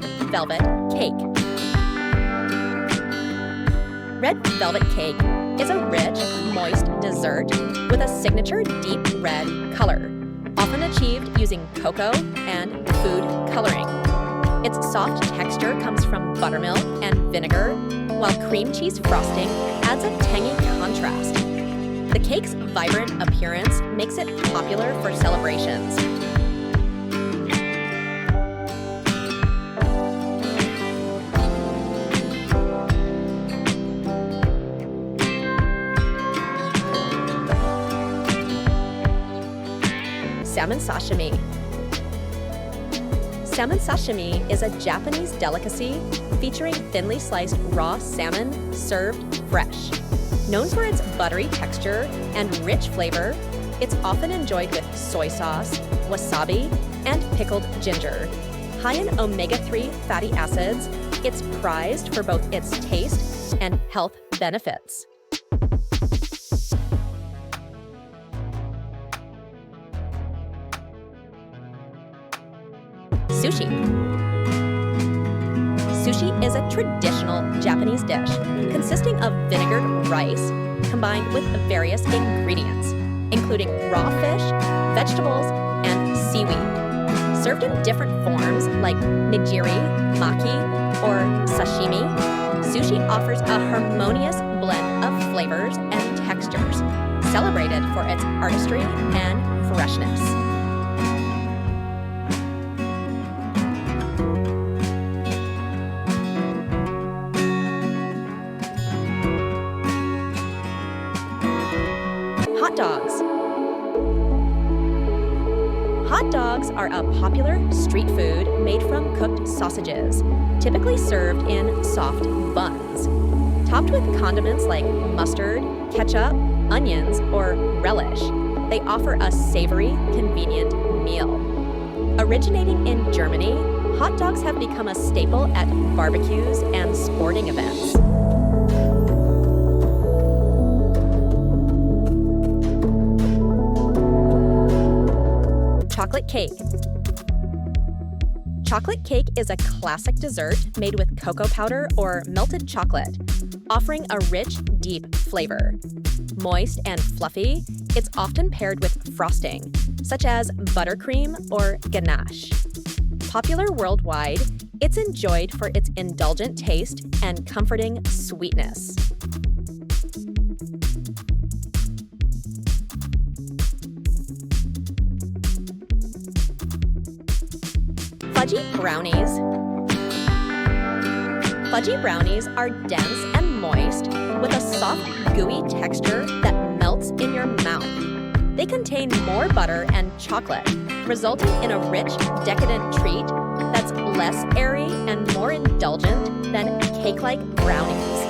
red velvet cake. Red velvet cake is a rich, moist dessert with a signature deep red color, often achieved using cocoa and food coloring. Its soft texture comes from buttermilk and vinegar, while cream cheese frosting adds a tangy contrast. The cake's vibrant appearance makes it popular for celebrations. Salmon sashimi. Salmon sashimi is a Japanese delicacy featuring thinly sliced raw salmon served fresh. Known for its buttery texture and rich flavor, it's often enjoyed with soy sauce, wasabi, and pickled ginger. High in omega-3 fatty acids, it's prized for both its taste and health benefits. Sushi. Sushi is a traditional Japanese dish consisting of vinegared rice combined with various ingredients, including raw fish, vegetables, and seaweed. Served in different forms like nigiri, maki, or sashimi, sushi offers a harmonious blend of flavors and textures, celebrated for its artistry and freshness. Hot dogs. Hot dogs are a popular street food made from cooked sausages, typically served in soft buns. Topped with condiments like mustard, ketchup, onions, or relish, they offer a savory, convenient meal. Originating in Germany, hot dogs have become a staple at barbecues and sporting events. Chocolate cake. Chocolate cake is a classic dessert made with cocoa powder or melted chocolate, offering a rich, deep flavor. Moist and fluffy, it's often paired with frosting, such as buttercream or ganache. Popular worldwide, it's enjoyed for its indulgent taste and comforting sweetness. Fudgy brownies. Fudgy brownies are dense and moist with a soft, gooey texture that melts in your mouth. They contain more butter and chocolate, resulting in a rich, decadent treat that's less airy and more indulgent than cake-like brownies.